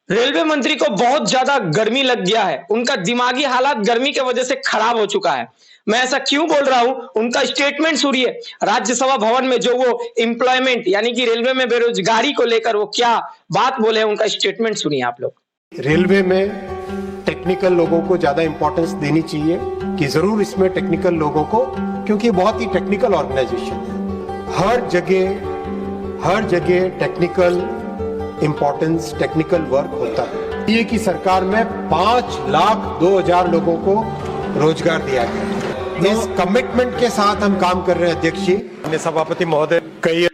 Railway मंत्री को बहुत ज्यादा गर्मी लग गया है। उनका दिमागी हालात गर्मी की वजह से खराब हो चुका है। मैं ऐसा क्यों बोल रहा हूं, उनका स्टेटमेंट सुनिए। राज्यसभा भवन में जो वो एम्प्लॉयमेंट यानी कि रेलवे में बेरोजगारी को लेकर वो क्या बात बोले हैं, उनका स्टेटमेंट सुनिए आप लोग। रेलवे में टेक्निकल लोगों को ज्यादा इंपॉर्टेंस देनी चाहिए कि जरूर इसमें टेक्निकल लोगों को, क्योंकि बहुत ही टेक्निकल ऑर्गेनाइजेशन है। हर जगह टेक्निकल इंपॉर्टेंस, टेक्निकल वर्क होता है। ये की सरकार में 5,02,000 लोगों को रोजगार दिया गया। इस कमिटमेंट के साथ हम काम कर रहे हैं अध्यक्ष जी, सभापति महोदय। कई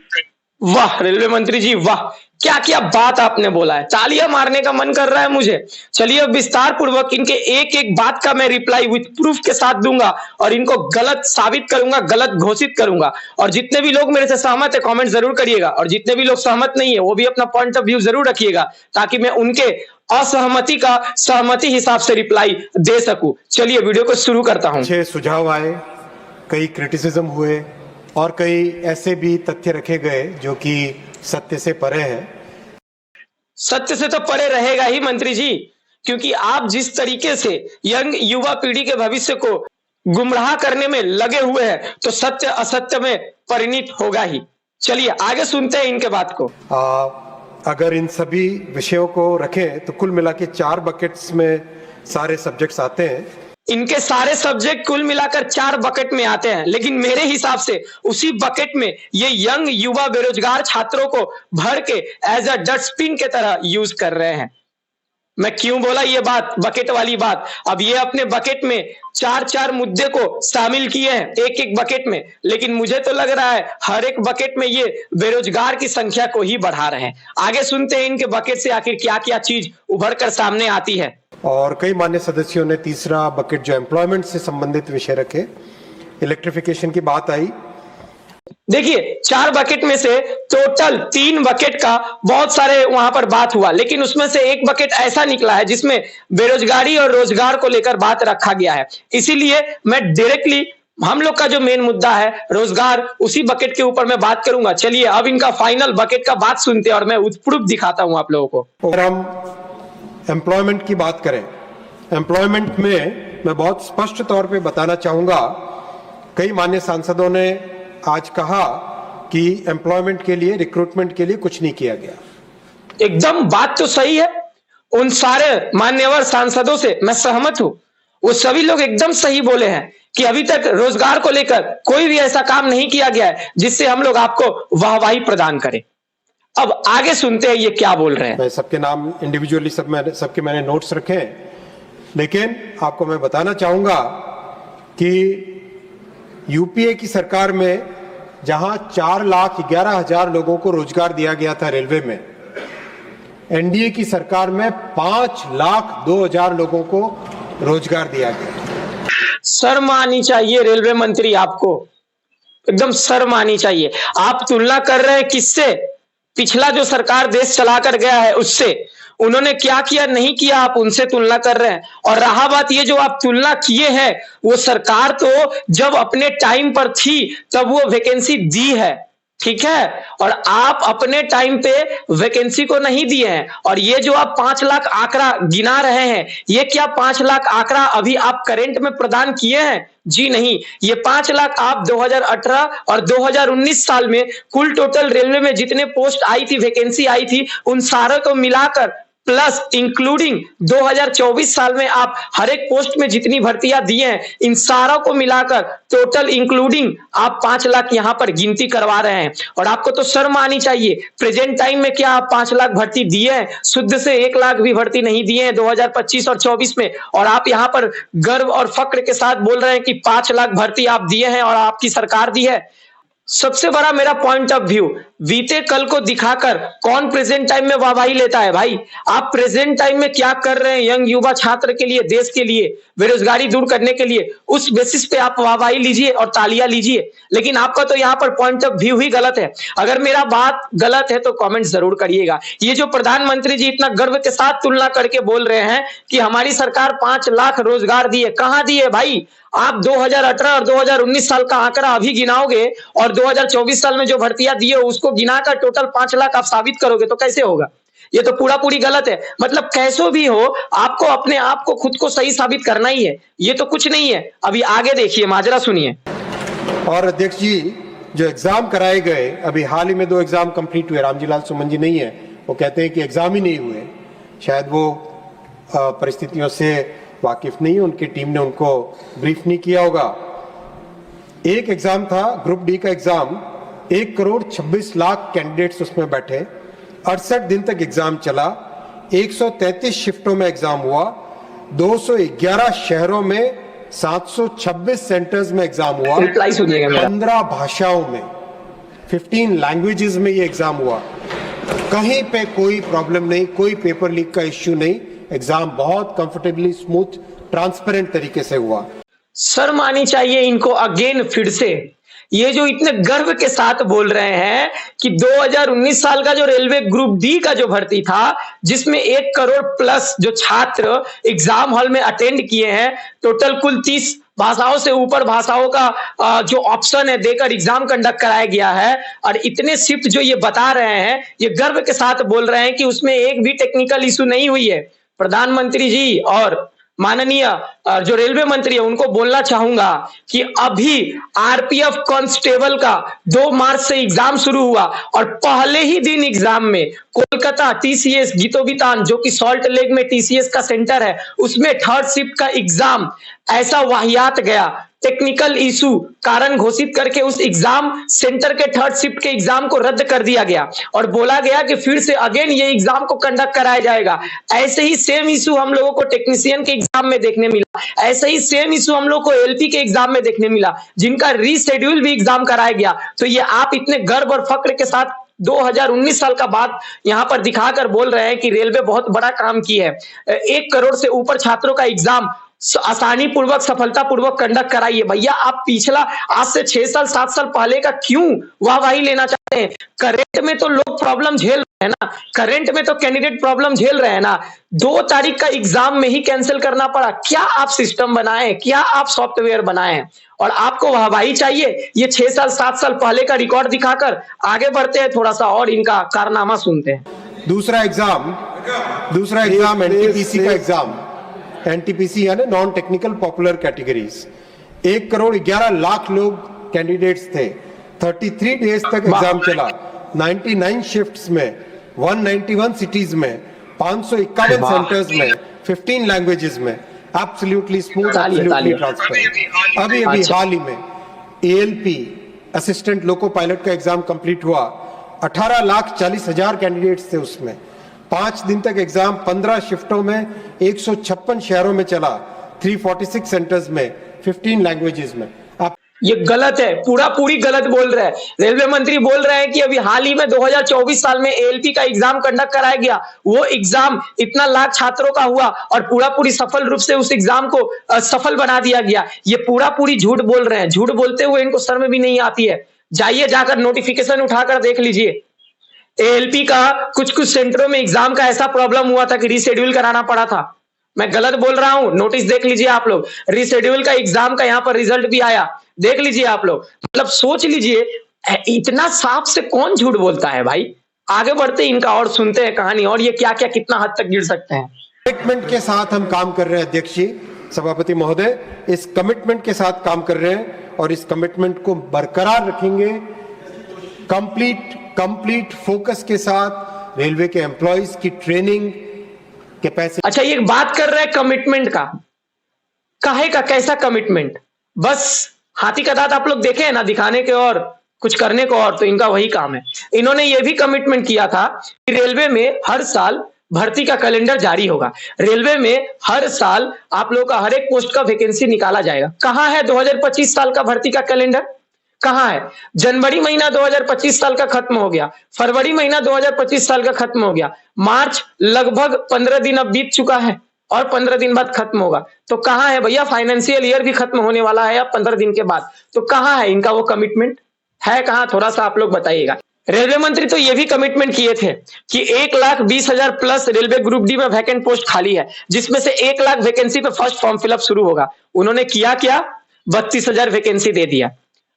वाह रेलवे मंत्री जी वाह, क्या क्या बात आपने बोला है, तालियां मारने का मन कर रहा है मुझे। चलिए अब विस्तार पूर्वक इनके एक एक बात का मैं रिप्लाई विथ प्रूफ के साथ दूंगा और इनको गलत साबित करूंगा, गलत घोषित करूंगा। और जितने भी लोग मेरे से सहमत है कमेंट जरूर करिएगा, और जितने भी लोग सहमत नहीं है वो भी अपना पॉइंट ऑफ व्यू जरूर रखिएगा, ताकि मैं उनके असहमति का सहमति हिसाब से रिप्लाई दे सकूं। चलिए वीडियो को शुरू करता हूं। अच्छे सुझाव आए, कई क्रिटिसिज्म हुए और कई ऐसे भी तथ्य रखे गए जो कि सत्य से परे है। सत्य से तो परे रहेगा ही मंत्री जी, क्योंकि आप जिस तरीके से यंग युवा पीढ़ी के भविष्य को गुमराह करने में लगे हुए हैं, तो सत्य असत्य में परिणित होगा ही। चलिए आगे सुनते हैं इनके बात को। अगर इन सभी विषयों को रखें तो कुल मिला के 4 बकेट्स में सारे सब्जेक्ट्स आते हैं। इनके सारे सब्जेक्ट कुल मिलाकर 4 बकेट में आते हैं, लेकिन मेरे हिसाब से उसी बकेट में ये यंग युवा बेरोजगार छात्रों को भर के एज अ डस्टबिन के तरह यूज कर रहे हैं। मैं क्यों बोला ये बात, बकेट वाली बात। अब ये अपने बकेट में 4-4 मुद्दे को शामिल किए हैं एक एक बकेट में, लेकिन मुझे तो लग रहा है हर एक बकेट में ये बेरोजगार की संख्या को ही बढ़ा रहे हैं। आगे सुनते हैं इनके बकेट से आखिर क्या क्या चीज उभर कर सामने आती है। और कई मान्य सदस्यों ने तीसरा बकेट जो एम्प्लॉयमेंट से संबंधित विषय रखे, इलेक्ट्रिफिकेशन की बात आई। देखिए 4 बकेट में से टोटल 3 बकेट का बहुत सारे वहां पर बात हुआ, लेकिन उसमें से एक बकेट ऐसा निकला है जिसमें बेरोजगारी और रोजगार को लेकर बात रखा गया है। इसीलिए मैं डायरेक्टली हम लोग का जो मेन मुद्दा है रोजगार, उसी बकेट के ऊपर मैं बात करूंगा। चलिए अब इनका फाइनल बकेट का बात सुनते हैं और मैं प्रूफ दिखाता हूं आप लोगों को। अगर हम एम्प्लॉयमेंट की बात करें, एम्प्लॉयमेंट में मैं बहुत स्पष्ट तौर पे बताना चाहूंगा, कई मान्य सांसदों ने आज कहा कि एम्प्लॉयमेंट के लिए, रिक्रूटमेंट के लिए कुछ नहीं किया गया। एकदम बात तो सही है, उन सारे मान्यवर सांसदों से मैं सहमत हूं। वो सभी लोग एकदम सही बोले हैं कि अभी तक रोजगार को लेकर कोई भी ऐसा काम नहीं किया गया है जिससे हम लोग आपको वाहवाही प्रदान करें। अब आगे सुनते हैं ये क्या बोल रहे हैं। मैं सबके नाम इंडिविजुअली सबके मैंने नोट्स रखे हैं, लेकिन आपको मैं बताना चाहूंगा कि यूपीए की सरकार में जहां 4,11,000 लोगों को रोजगार दिया गया था रेलवे में, एनडीए की सरकार में 5,02,000 लोगों को रोजगार दिया गया। शर्म आनी चाहिए रेलवे मंत्री, आपको एकदम शर्म आनी चाहिए। आप तुलना कर रहे हैं किससे? पिछला जो सरकार देश चलाकर गया है उससे। उन्होंने क्या किया नहीं किया आप उनसे तुलना कर रहे हैं। और रहा बात ये जो आप तुलना किए हैं, वो सरकार तो जब अपने टाइम पर थी तब वो वैकेंसी दी है, ठीक है, और आप अपने टाइम पे वैकेंसी को नहीं दिए हैं। और ये जो आप 5 लाख आंकड़ा गिना रहे हैं, ये क्या 5 लाख आंकड़ा अभी आप करंट में प्रदान किए हैं? जी नहीं, ये 5 लाख आप 2018 और 2019 साल में कुल टोटल रेलवे में जितने पोस्ट आई थी, वैकेंसी आई थी, उन सारे को मिलाकर प्लस इंक्लूडिंग 2024 साल में आप हर एक पोस्ट में जितनी भर्तियां दी हैं, इन सारों को मिलाकर टोटल इंक्लूडिंग आप 5 लाख यहां पर गिनती करवा रहे हैं। और आपको तो शर्म आनी चाहिए। प्रेजेंट टाइम में क्या आप 5 लाख भर्ती दिए हैं? शुद्ध से 1 लाख भी भर्ती नहीं दिए हैं 2025 और 24 में, और आप यहां पर गर्व और फक्र के साथ बोल रहे हैं कि 5 लाख भर्ती आप दिए हैं और आपकी सरकार दी है। सबसे बड़ा मेरा पॉइंट ऑफ व्यू, बीते कल को दिखाकर कौन प्रेजेंट टाइम में वाहवाही लेता है? भाई आप प्रेजेंट टाइम में क्या कर रहे हैं यंग युवा छात्र के लिए, देश के लिए, बेरोजगारी दूर करने के लिए, उस बेसिस पे आप वाहवाही लीजिए और तालियां लीजिए। लेकिन आपका तो यहाँ पर पॉइंट ऑफ व्यू ही गलत है। अगर मेरा बात गलत है तो कमेंट जरूर करिएगा। ये जो प्रधानमंत्री जी इतना गर्व के साथ तुलना करके बोल रहे हैं कि हमारी सरकार 5 लाख रोजगार दिए, कहां दिए भाई? आप 2018 और 2019 साल का आंकड़ा अभी गिनाओगे और 2024 साल में जो भर्तियां दी है उसको गिनाकर टोटल 5 लाख आप साबित करोगे तो कैसे होगा? ये तो पूरा पूरी गलत है। मतलब कैसो भी हो, आपको अपने आप को खुद को सही साबित करना ही है, ये तो कुछ नहीं है। अभी आगे देखिए, माजरा सुनिए। और अध्यक्ष जी, जो एग्जाम कराए गए, अभी हाल ही में 2 एग्जाम कंप्लीट हुए, रामजी लाल सुमन जी नहीं है, वो कहते हैं कि एग्जाम ही नहीं हुए, शायद वो परिस्थितियों से वाकिफ नहीं, उनकी टीम ने उनको ब्रीफ नहीं किया होगा। एक एग्जाम था ग्रुप डी का एग्जाम, 1 करोड़ 26 लाख कैंडिडेट्स उसमें बैठे, 68 दिन तक एग्जाम चला, 133 शिफ्टों में एग्जाम हुआ, 211 शहरों में 726 सेंटर्स में एग्जाम हुआ, 15 भाषाओं में 15 लैंग्वेजेस में ये एग्जाम हुआ। कहीं पे कोई प्रॉब्लम नहीं, कोई पेपर लीक का इश्यू नहीं, एग्जाम बहुत कंफर्टेबली, स्मूथ, ट्रांसपेरेंट तरीके से हुआ। शर्म आनी चाहिए इनको अगेन फिर से। ये जो इतने गर्व के साथ बोल रहे हैं कि 2019 साल का जो रेलवे ग्रुप डी का जो भर्ती था, जिसमें 1 करोड़ प्लस जो छात्र एग्जाम हॉल में अटेंड किए हैं, टोटल कुल 30 भाषाओं से ऊपर भाषाओं का जो ऑप्शन है देकर एग्जाम कंडक्ट कराया गया है, और इतने शिफ्ट जो ये बता रहे हैं, ये गर्व के साथ बोल रहे हैं कि उसमें एक भी टेक्निकल इशू नहीं हुई है। प्रधानमंत्री जी और माननीय जो रेलवे मंत्री है, उनको बोलना चाहूंगा कि अभी आरपीएफ कांस्टेबल का 2 मार्च से एग्जाम शुरू हुआ, और पहले ही दिन एग्जाम में कोलकाता टीसीएस गीतोबितान, जो कि सॉल्ट लेक में टीसीएस का सेंटर है, उसमें 3rd शिफ्ट का एग्जाम ऐसा वाहियात गया, टेक्निकल इशू कारण घोषित करके उस एग्जाम सेंटर के 3rd शिफ्ट के एग्जाम को रद्द कर दिया गया, और बोला गया कि फिर से अगेन ये एग्जाम को कंडक्ट कराया जाएगा। ऐसे ही सेम इशू हम लोगों को टेक्नीशियन के एग्जाम में देखने मिला, ऐसे ही सेम इशू हम लोग को एलपी के एग्जाम में देखने मिला, जिनका रीशेड्यूल भी एग्जाम कराया गया। तो ये आप इतने गर्व और फक्र के साथ 2019 साल का बात यहां पर दिखाकर बोल रहे हैं कि रेलवे बहुत बड़ा काम की है। 1 करोड़ से ऊपर छात्रों का एग्जाम आसानी पूर्वक, सफलता पूर्वक कंडक्ट कराइए। भैया आप पिछला आज से 6 साल 7 साल पहले का क्यों वाहवाही लेना चाहते हैं? करंट में तो लोग प्रॉब्लम झेल रहे हैं ना, करंट में तो कैंडिडेट प्रॉब्लम झेल रहे हैं ना। 2 तारीख का एग्जाम में ही कैंसिल करना पड़ा। क्या आप सिस्टम बनाए, क्या आप सॉफ्टवेयर बनाए, और आपको वाहवाही चाहिए? ये 6 साल 7 साल पहले का रिकॉर्ड दिखाकर आगे बढ़ते हैं थोड़ा सा और इनका कारनामा सुनते हैं। दूसरा एग्जाम एनटीपीसी का एग्जाम, एनटीपीसी यानी non technical popular categories, 1 crore 11 lakh लोग कैंडिडेट्स थे, 33 डेज तक एग्जाम चला, 99 शिफ्ट्स में, 191 सिटीज में, 551 सेंटर्स में, 15 लैंग्वेजेस में, एब्सोल्युटली स्मूथ, एब्सोल्युटली ट्रांसपेरेंट। अभी हाल ही में एएलपी असिस्टेंट लोको पायलट का एग्जाम कंप्लीट हुआ, 18,40,000 कैंडिडेट्स थे उसमें, 5 दिन तक एग्जाम 15 शिफ्टों में 156 शहरों में चला, 346 सेंटर्स में, 15 लैंग्वेजेस में। ये गलत है, पूरा पूरी गलत बोल रहे हैं। रेलवे मंत्री बोल रहे हैं कि अभी हाल ही में 2024 साल में एएलपी का एग्जाम कंडक्ट कराया गया, वो एग्जाम इतना लाख छात्रों का हुआ और पूरा पूरी सफल रूप से उस एग्जाम को सफल बना दिया गया। ये पूरा पूरी झूठ बोल रहे हैं। झूठ बोलते हुए इनको शर्म भी नहीं आती है। जाइए जाकर नोटिफिकेशन उठाकर देख लीजिए। एएलपी का कुछ सेंटरों में एग्जाम का ऐसा प्रॉब्लम हुआ था कि रीशेड्यूल कराना पड़ा था। मैं गलत बोल रहा हूं? नोटिस देख लीजिए आप लोग, रीशेड्यूल का एग्जाम का यहां पर रिजल्ट भी आया, देख लीजिए आप लोग। मतलब सोच लीजिए, इतना साफ से कौन झूठ बोलता है भाई। आगे बढ़ते इनका और सुनते हैं कहानी, और ये क्या क्या कितना हद तक गिर सकते हैं। कमिटमेंट के साथ हम काम कर रहे हैं अध्यक्ष जी, सभापति महोदय, इस कमिटमेंट के साथ काम कर रहे हैं और इस कमिटमेंट को बरकरार रखेंगे। कंप्लीट फोकस के साथ रेलवे के एम्प्लॉइज की ट्रेनिंग कैपेसिटी। अच्छा, ये बात कर रहे हैं कमिटमेंट का, काहे का, कैसा कमिटमेंट? बस हाथी का दांत आप लोग देखे हैं ना, दिखाने के और कुछ करने को और, तो इनका वही काम है। इन्होंने ये भी कमिटमेंट किया था कि रेलवे में हर साल भर्ती का कैलेंडर जारी होगा, रेलवे में हर साल आप लोग का हर एक पोस्ट का वैकेंसी निकाला जाएगा। कहां है 2025 साल का भर्ती का कैलेंडर? कहां है? जनवरी महीना 2025 साल का खत्म हो गया, फरवरी महीना 2025 साल का खत्म हो गया, मार्च लगभग 15 दिन अब बीत चुका है और 15 दिन बाद खत्म होगा। तो कहां है भैया? फाइनेंशियल ईयर भी खत्म होने वाला है अब 15 दिन के बाद। तो कहां है इनका वो कमिटमेंट? है कहां? थोड़ा सा आप लोग बताइएगा। रेलवे मंत्री तो ये भी कमिटमेंट किए थे कि 1,20,000 प्लस रेलवे ग्रुप डी में वैकेंट पोस्ट खाली है, जिसमें से 1 लाख वैकेंसी पे फर्स्ट फॉर्म फिलअप शुरू होगा। उन्होंने किया क्या? 32,000 वैकेंसी दे दिया।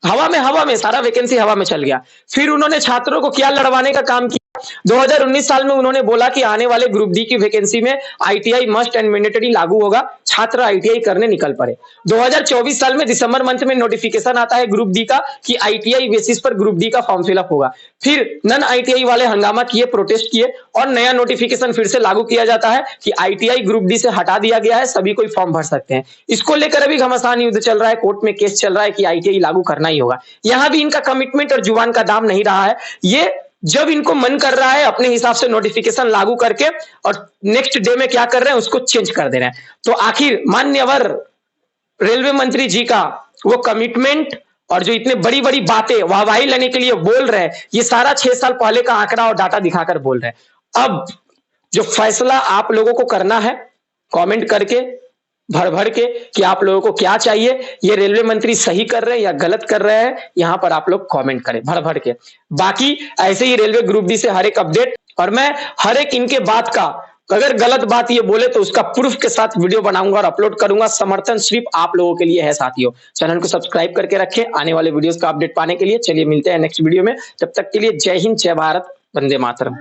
हवा में सारा वैकेंसी हवा में चल गया। फिर उन्होंने छात्रों को क्या लड़वाने का काम किया? 2019 साल में उन्होंने बोला कि आने वाले ग्रुप डी की वैकेंसी में आईटीआई मस्ट एंड मैंडेटरी लागू होगा, छात्र आईटीआई करने निकल पड़े। 2024 साल में दिसंबर मंथ में नोटिफिकेशन आता है ग्रुप डी का कि आईटीआई बेसिस पर ग्रुप डी का फॉर्म फिलअप होगा। फिर नन आईटीआई वाले हंगामा किए, प्रोटेस्ट किए और नया नोटिफिकेशन फिर से लागू किया जाता है कि आईटीआई ग्रुप डी से हटा दिया गया है, सभी कोई फॉर्म भर सकते हैं। इसको लेकर अभी घमासान युद्ध चल रहा है, कोर्ट में केस चल रहा है कि आईटीआई लागू करना ही होगा। यहां भी इनका कमिटमेंट और जुबान का दाम नहीं रहा है। ये जब इनको मन कर रहा है अपने हिसाब से नोटिफिकेशन लागू करके और नेक्स्ट डे में क्या कर रहे हैं उसको चेंज कर दे रहे हैं। तो आखिर मान्यवर रेलवे मंत्री जी का वो कमिटमेंट और जो इतने बड़ी बड़ी बातें वाहवाही लेने के लिए बोल रहे हैं, ये सारा 6 साल पहले का आंकड़ा और डाटा दिखाकर बोल रहे हैं। अब जो फैसला आप लोगों को करना है कमेंट करके भर भर के कि आप लोगों को क्या चाहिए, ये रेलवे मंत्री सही कर रहे हैं या गलत कर रहे हैं, यहां पर आप लोग कमेंट करें भर भर के। बाकी ऐसे ही रेलवे ग्रुप डी से हर एक अपडेट और मैं हर एक इनके बात का अगर गलत बात ये बोले तो उसका प्रूफ के साथ वीडियो बनाऊंगा और अपलोड करूंगा। समर्थन सिर्फ आप लोगों के लिए है साथियों। चैनल को सब्सक्राइब करके रखें आने वाले वीडियोस का अपडेट पाने के लिए। चलिए मिलते हैं नेक्स्ट वीडियो में, तब तक के लिए जय हिंद, जय भारत, वंदे मातरम।